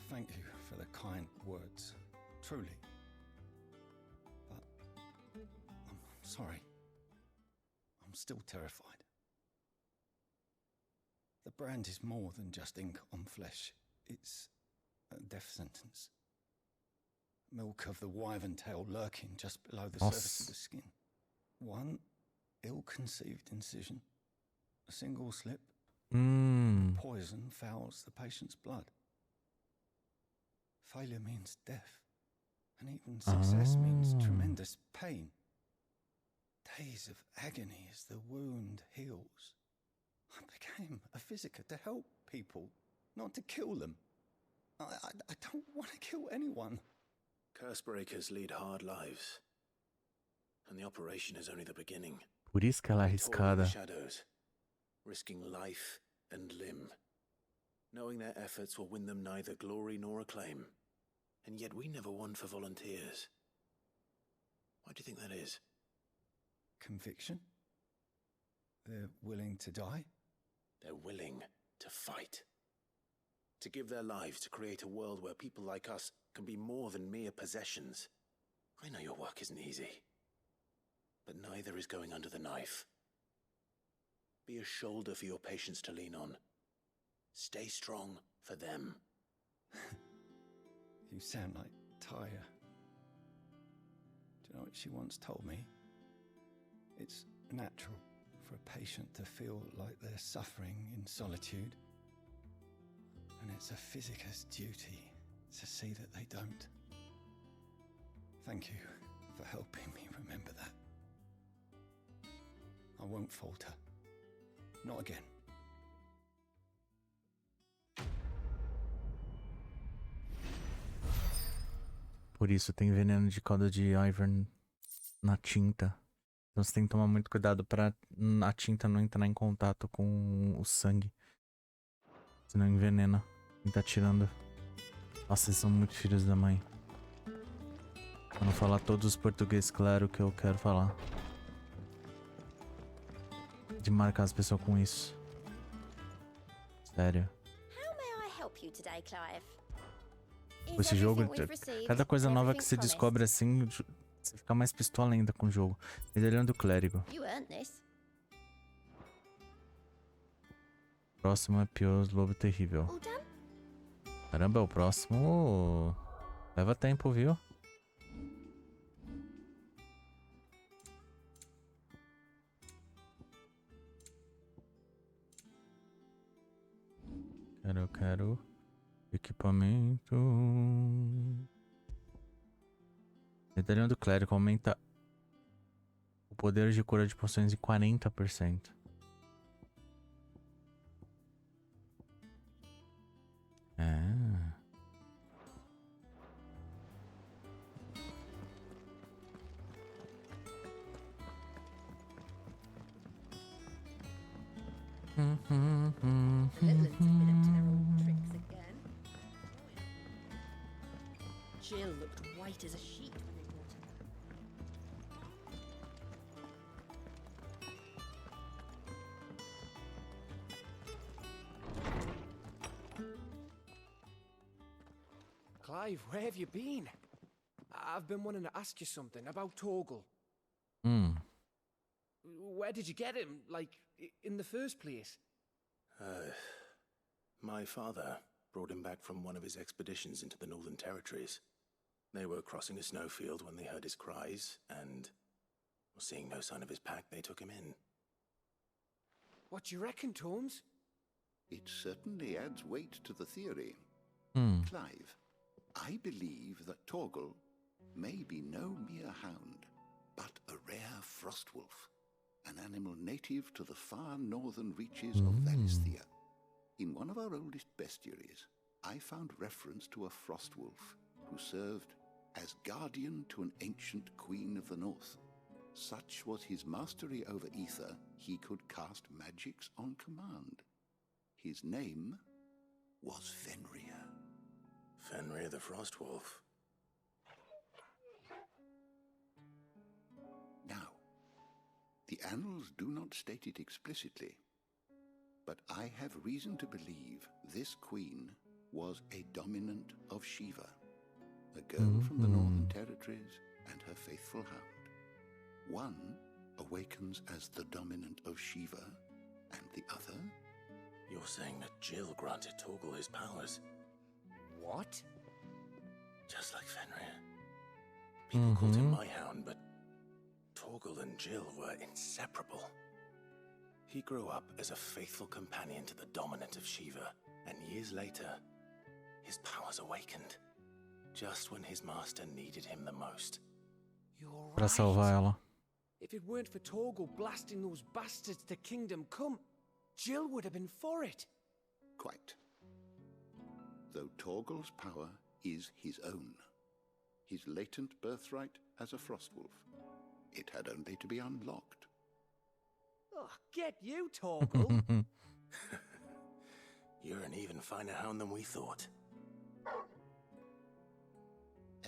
Thank you for the kind words. Truly. But I'm sorry. I'm still terrified. The brand is more than just ink on flesh. It's a death sentence. Milk of the wyvern tail lurking just below the surface of the skin. One ill-conceived incision. A single slip. Poison fouls the patient's blood. Failure means death. And even success means tremendous pain. Days of agony as the wound heals. I became a physiker to help people, not to kill them. I don't want to kill anyone. Cursebreakers lead hard lives. And the operation is only the beginning. Por isso que ela é arriscada. Shadows, risking life and limb. Knowing their efforts will win them neither glory nor acclaim. And yet we never won for volunteers. Why do you think that is? Conviction? They're willing to die? They're willing to fight. To give their lives to create a world where people like us can be more than mere possessions. I know your work isn't easy. But neither is going under the knife. Be a shoulder for your patients to lean on. Stay strong for them. You sound like Taya. Do you know what she once told me? It's natural for a patient to feel like they're suffering in solitude. And it's a physicist's duty to see that they don't. Thank you for helping me remember that. I won't falter. Not again. Por isso tem veneno de cauda de Ivern na tinta. Então você tem que tomar muito cuidado pra a tinta não entrar em contato com o sangue. Senão envenena quem tá tirando. Nossa, eles são muito filhos da mãe. Pra não falar todos os portugueses, claro, que eu quero falar. De marcar as pessoas com isso. Sério. Esse jogo, cada coisa nova que você descobre assim, você fica mais pistola ainda com o jogo. Medalhão do Clérigo. Próximo é Pior Lobo Terrível. Caramba, o próximo leva tempo, viu? Quero equipamento. Medalhão do Clérigo aumenta o poder de cura de poções em 40%. Jill looked white as a sheet when they brought her. Clive, where have you been? I've been wanting to ask you something about Torgal. Where did you get him, like, in the first place? My father brought him back from one of his expeditions into the Northern Territories. They were crossing a snowfield when they heard his cries, and, seeing no sign of his pack, they took him in. What do you reckon, Torms? It certainly adds weight to the theory. Clive, I believe that Torgal may be no mere hound, but a rare frostwolf, an animal native to the far northern reaches of Valisthea. In one of our oldest bestiaries, I found reference to a frostwolf who served as guardian to an ancient queen of the north. Such was his mastery over ether, he could cast magics on command. His name was Fenrir. Fenrir the Frostwolf. annals do not state it explicitly, but I have reason to believe this queen was a dominant of Shiva, a girl from the Northern Territories and her faithful hound. One awakens as the dominant of Shiva, and the other... You're saying that Jill granted Torgal his powers? What? Just like Fenrir. People called him my hound, but Torgal and Jill were inseparable. He grew up as a faithful companion to the dominant of Shiva, and years later, his powers awakened, just when his master needed him the most. You're Pra salvar ela. If it weren't for Torgal blasting those bastards to Kingdom Come, Jill would have been for it. Quite. Though Torgal's power is his own, his latent birthright as a Frostwolf, it had only to be unlocked. Oh, get you, Torgal! You're an even finer hound than we thought.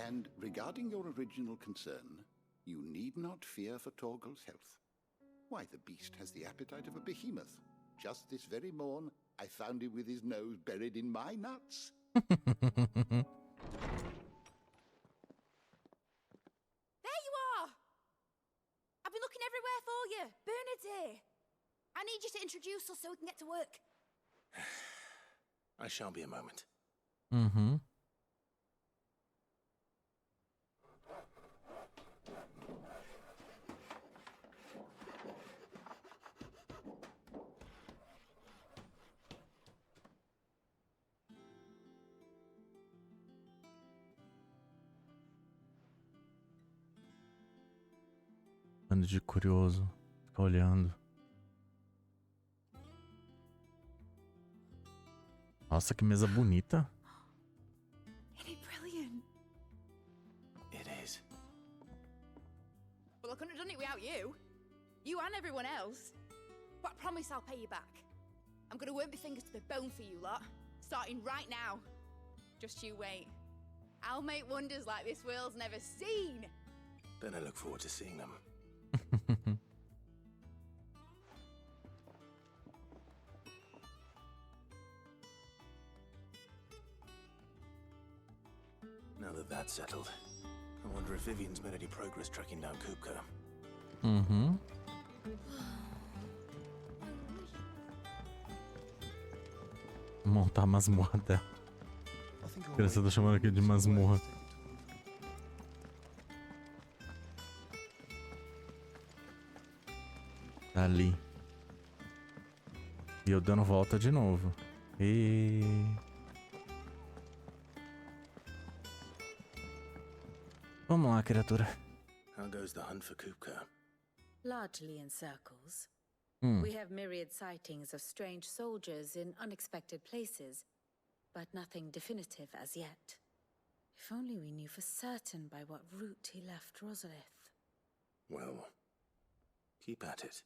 And regarding your original concern, you need not fear for Torgal's health. Why, the beast has the appetite of a behemoth. Just this very morn, I found him with his nose buried in my nuts. There you are! I've been looking everywhere for you. Bernard's here. I need you to introduce us so we can get to work. I shall be a moment. Bando de curioso. Fica olhando. Nossa, que mesa bonita. Isn't it brilliant? It is. Well, I couldn't have done it without you. You and everyone else. But I promise I'll pay you back. I'm gonna work my fingers to the bone for you lot. Starting right now. Just you wait. I'll make wonders like this world's never seen. Then I look forward to seeing them. Now that that's settled, I wonder if Vivian's made any progress tracking down Kupka. Montar a masmorra dela. A criança tá chamando aqui de masmorra. Tá ali. E eu dando volta de novo. Vamos lá, criatura. How goes the hunt for Kupka? Largely in circles. Hmm. We have myriad sightings of strange soldiers in unexpected places, but nothing definitive as yet. If only we knew for certain by what route he left Rosalith. Well, keep at it.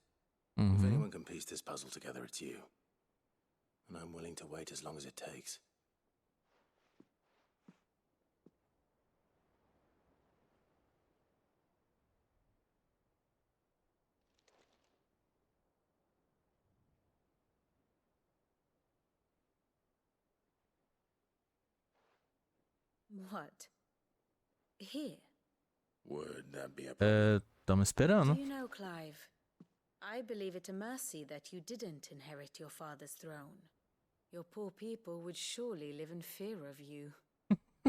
Mm-hmm. If anyone can piece this puzzle together, it's you. And I'm willing to wait as long as it takes. What? Here? Would that be a problem? Tamo esperando. Do you know, Clive? I believe it a mercy that you didn't inherit your father's throne. Your poor people would surely live in fear of you.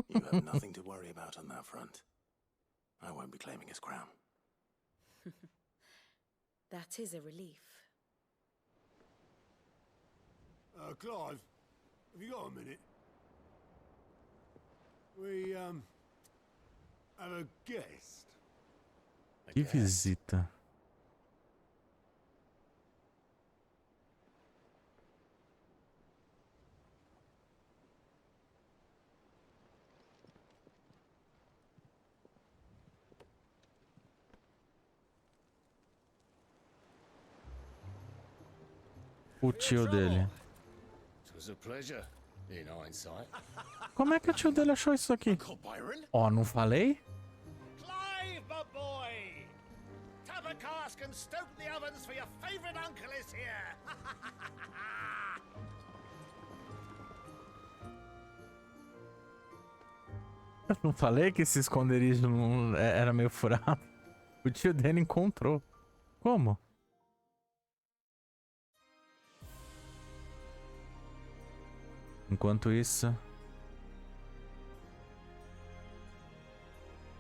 You have nothing to worry about on that front. I won't be claiming his crown. That is a relief. Clive, have you got a minute? We, have a guest. Que visita. O tio dele. Como é que o tio dele achou isso aqui? Ó, não falei? Clive, my boy! Tap a cask Ask and stoke the ovens, for your favorite uncle is here. Eu não falei que esse esconderijo não era meio furado? O tio Danny encontrou. Como? Enquanto isso...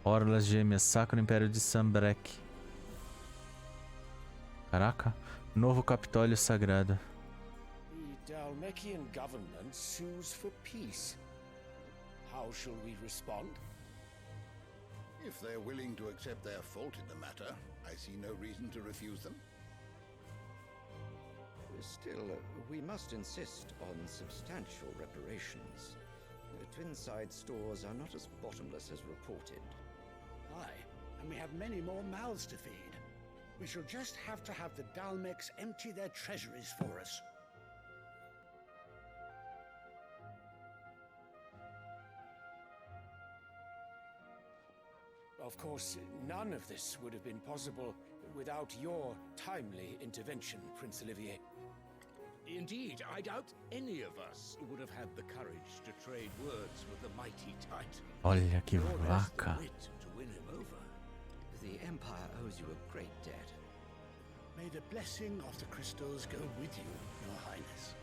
Orlas gêmeas, Sacro Império de Sambrek. Caraca, novo Capitólio Sagrado. The Dalmekian government sues for peace. How shall we respond? If they're willing to accept their fault in the matter, I see no reason to refuse them. Still, we must insist on substantial reparations. Twinside stores are not as bottomless as reported. Aye, and we have many more mouths to feed. We shall just have to have the Dalmeks empty their treasuries for us. Of course, none of this would have been possible without your timely intervention, Prince Olivier. Indeed, I doubt any of us would have had the courage to trade words with the mighty Titan. Olha que vaca. To win him over. The Empire owes you a great debt. May the blessing of the crystals go with you, Your Highness.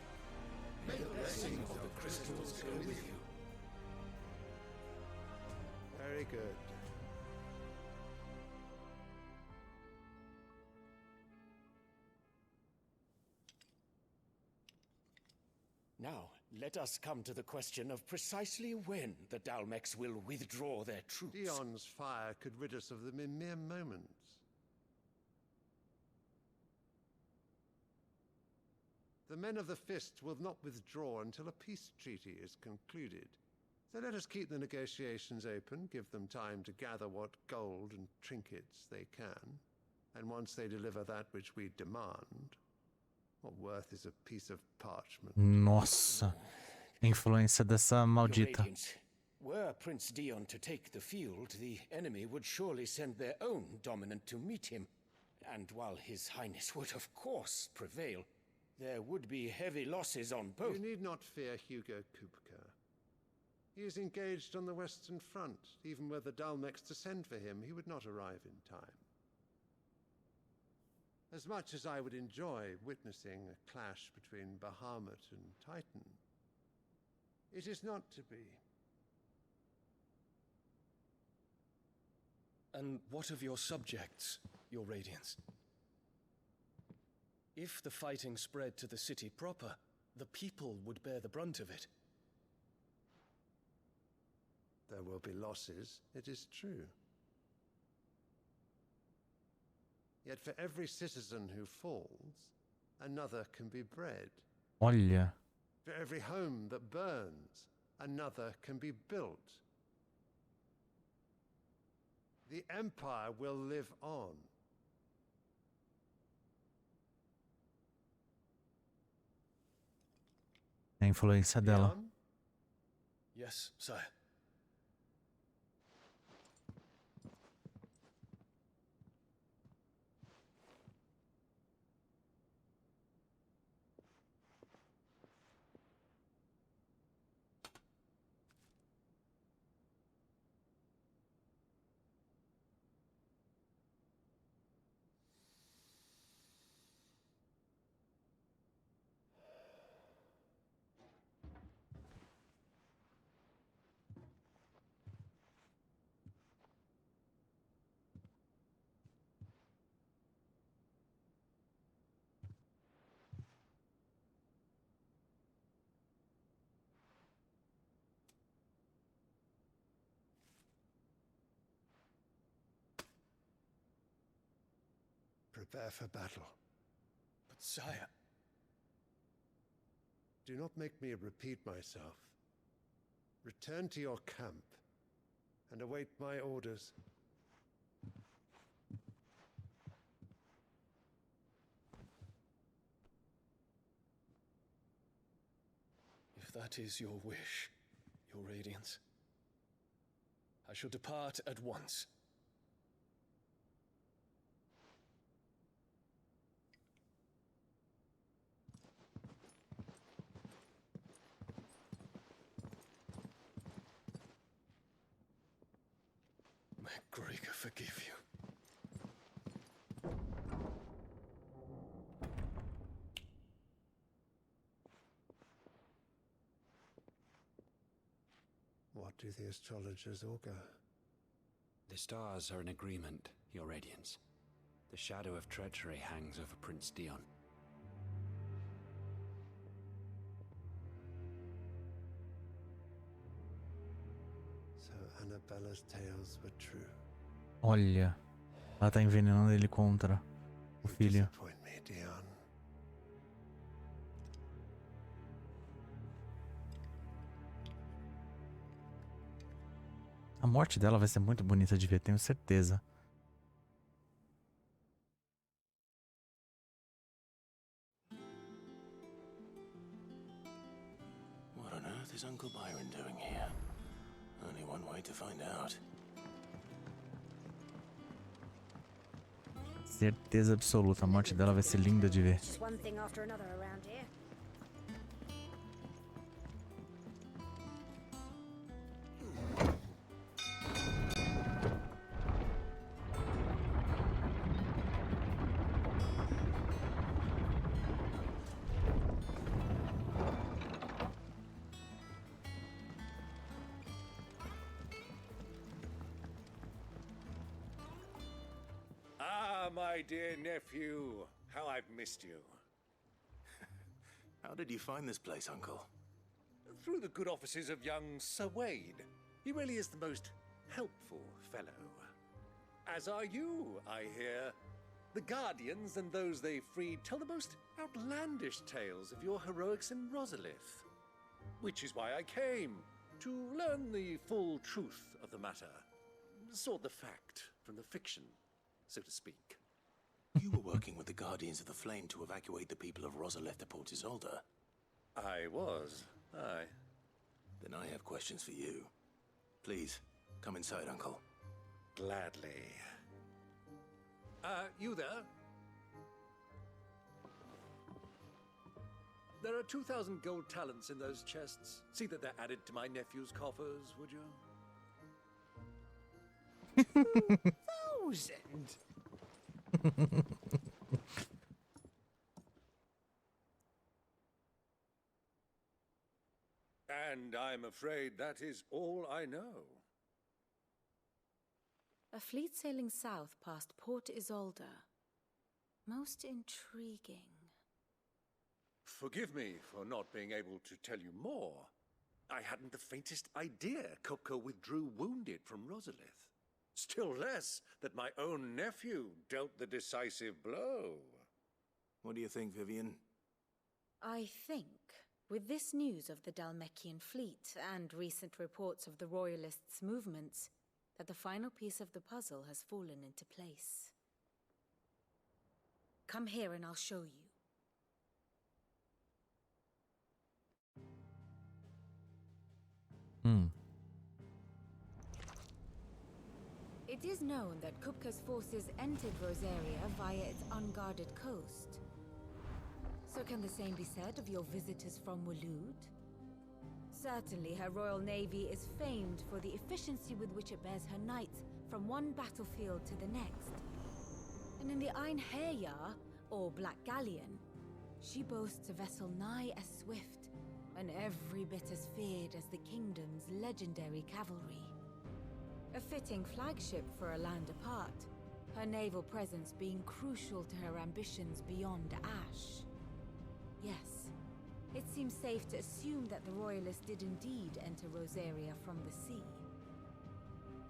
May the blessing of the crystals go with you. Very good. Now, let us come to the question of precisely when the Dalmeks will withdraw their troops. Dion's fire could rid us of them in mere moments. The men of the Fist will not withdraw until a peace treaty is concluded. So let us keep the negotiations open, give them time to gather what gold and trinkets they can, and once they deliver that which we demand, what worth is a piece of parchment? Nossa, a influência dessa maldita. Were Prince Dion to take the field, the enemy would surely send their own dominant to meet him. And while His Highness would of course prevail, there would be heavy losses on both. You need not fear Hugo Kupka. He is engaged on the Western Front. Even were the Dalmeks to send for him, he would not arrive in time. As much as I would enjoy witnessing a clash between Bahamut and Titan, it is not to be. And what of your subjects, Your Radiance? If the fighting spread to the city proper, the people would bear the brunt of it. There will be losses, it is true. Yet for every citizen who falls, another can be bred. Olha. For every home that burns, another can be built. The Empire will live on. A influência dela. Yes, sire. Prepare for battle. But sire... Do not make me repeat myself. Return to your camp and await my orders. If that is your wish, Your Radiance, I shall depart at once. May Gregor forgive you. What do the astrologers augur? The stars are in agreement, Your Radiance. The shadow of treachery hangs over Prince Dion. So Annabella's tales were true. Olha, ela tá envenenando ele contra o filho. Disappoint me, Dion. A morte dela vai ser muito bonita de ver, tenho certeza. What on earth is Uncle Byron doing here? Only one way to find out. Certeza absoluta, a morte dela vai ser linda de ver. Just one thing after another around here. My dear nephew, how I've missed you. How did you find this place, Uncle? Through the good offices of young Sir Wade. He really is the most helpful fellow. As are you, I hear. The Guardians and those they freed tell the most outlandish tales of your heroics in Rosalith. Which is why I came, to learn the full truth of the matter. Sort the fact from the fiction, so to speak. You were working with the Guardians of the Flame to evacuate the people of Rosalith to Port Isolde. I was, aye. Then I have questions for you. Please, come inside, Uncle. Gladly. You there? There are 2,000 gold talents in those chests. See that they're added to my nephew's coffers, would you? 2,000? And I'm afraid that is all I know. A fleet sailing south past Port Isolde. Most intriguing. Forgive me for not being able to tell you more. I hadn't the faintest idea Kupka withdrew wounded from Rosalith. Still less that my own nephew dealt the decisive blow. What do you think, Vivian? I think, with this news of the Dhalmekian fleet and recent reports of the Royalists' movements, that the final piece of the puzzle has fallen into place. Come here and I'll show you. It is known that Kupka's forces entered Rosaria via its unguarded coast. So can the same be said of your visitors from Waloed? Certainly her royal navy is famed for the efficiency with which it bears her knights from one battlefield to the next. And in the Einherjar, or Black Galleon, she boasts a vessel nigh as swift and every bit as feared as the kingdom's legendary cavalry. A fitting flagship for a land apart, her naval presence being crucial to her ambitions beyond Ash. Yes, it seems safe to assume that the Royalists did indeed enter Rosaria from the sea.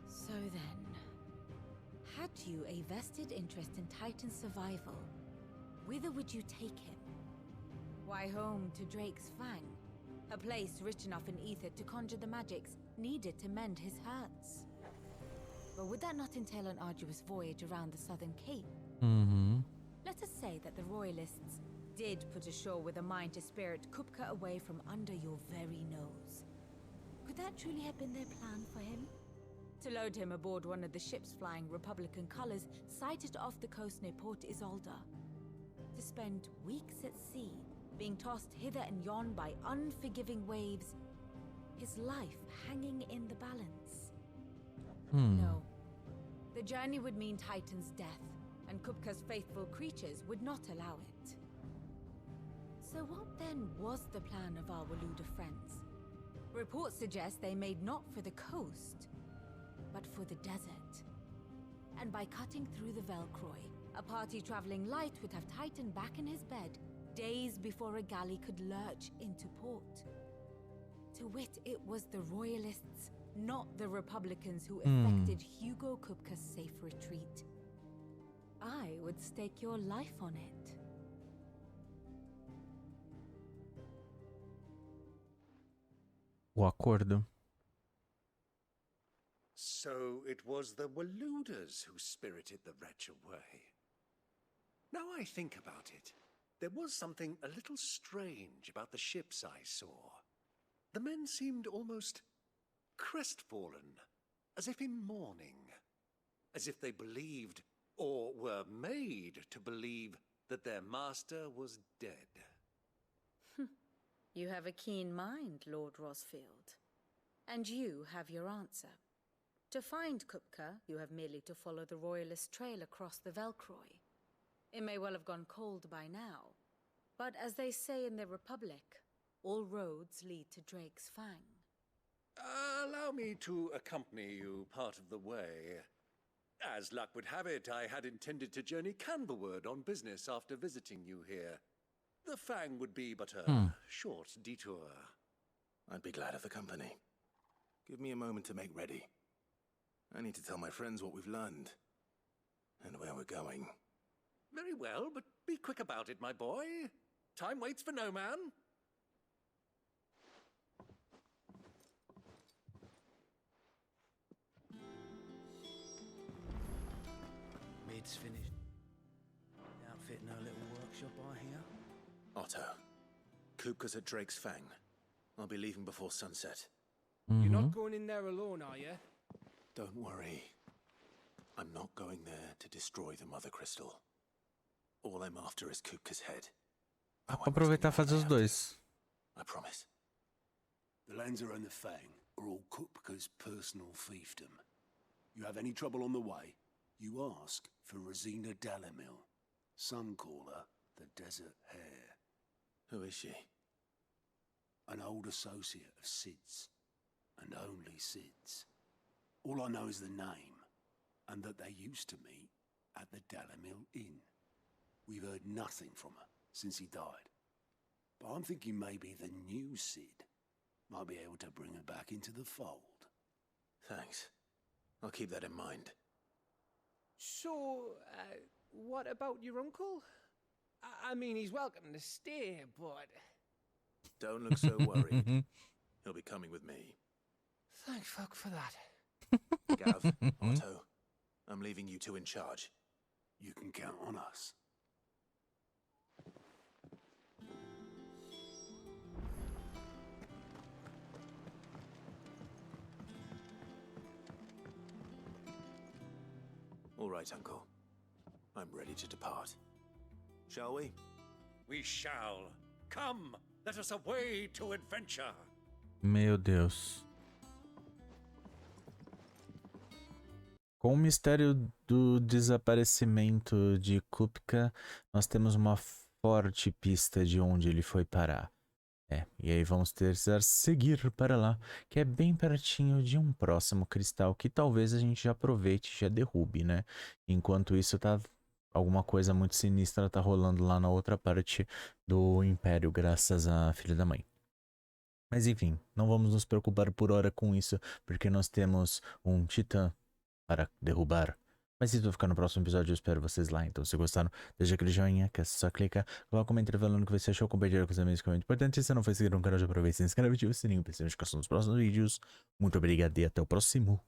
So then, had you a vested interest in Titan's survival, whither would you take him? Why, home to Drake's Fang, a place rich enough in ether to conjure the magics needed to mend his hurts. But would that not entail an arduous voyage around the southern cape? Let us say that the Royalists did put ashore with a mind to spirit Kupka away from under your very nose. Could that truly have been their plan for him? To load him aboard one of the ships flying Republican colors sighted off the coast near Port Isolde. To spend weeks at sea, being tossed hither and yon by unforgiving waves, his life hanging in the balance. No, The journey would mean Titan's death, and Kupka's faithful creatures would not allow it. So what then was the plan of our Waluda friends? Reports suggest they made not for the coast, but for the desert. And by cutting through the Velcroy, a party traveling light would have Titan back in his bed days before a galley could lurch into port. To wit, it was the Royalists, not the Republicans, who effected Hugo Kupka's safe retreat. I would stake your life on it. O acordo. So it was the Waludas who spirited the wretch away. Now I think about it, there was something a little strange about the ships I saw. The men seemed almost crestfallen, as if in mourning, as if they believed, or were made to believe, that their master was dead. You have a keen mind, Lord Rosfield. And you have your answer. To find Kupka, you have merely to follow the Royalist trail across the Velcroy. It may well have gone cold by now, but as they say in the Republic, all roads lead to Drake's Fang. Allow me to accompany you part of the way. As luck would have it, I had intended to journey Canberward on business after visiting you here. The Fang would be but a short detour. I'd be glad of the company. Give me a moment to make ready. I need to tell my friends what we've learned, and where we're going. Very well, but be quick about it, my boy. Time waits for no man. Mid's finished. Outfitting our little workshop, I hear. Otto, Kupka's at Drake's Fang. I'll be leaving before sunset. You're not going in there alone, are you? Don't worry. I'm not going there to destroy the Mother Crystal. All I'm after is Kupka's head. Vou aproveitar e fazer os dois. I promise. The Lancer and the Fang are all Kupka's personal fiefdom. You have any trouble on the way, you ask for Rosina Dalamil. Some call her the Desert Hare. Who is she? An old associate of Sid's, and only Sid's. All I know is the name, and that they used to meet at the Dalamil Inn. We've heard nothing from her since he died. But I'm thinking maybe the new Sid might be able to bring her back into the fold. Thanks. I'll keep that in mind. So, what about your uncle? I mean, he's welcome to stay, but... Don't look so worried. He'll be coming with me. Thank fuck for that. Gav, Otto, I'm leaving you two in charge. You can count on us. All right, Uncle. I'm ready to depart. Shall we? We shall. Come, let us away to adventure. Meu Deus. Com o mistério do desaparecimento de Kupka, nós temos uma forte pista de onde ele foi parar. E aí vamos precisar seguir para lá, que é bem pertinho de um próximo cristal que talvez a gente já aproveite e já derrube, né? Enquanto isso tá alguma coisa muito sinistra tá rolando lá na outra parte do Império, graças à filha da mãe. Mas enfim, não vamos nos preocupar por hora com isso, porque nós temos um titã para derrubar. Mas isso vai ficar no próximo episódio, eu espero vocês lá. Então, se gostaram, deixa aquele joinha, que é só clicar, coloca um comentário falando o que você achou, compartilhar com os amigos, que é muito importante. Se você não for seguir no canal, já aproveita e se inscreve, ativa o sininho para ser notificação dos próximos vídeos. Muito obrigado e até o próximo.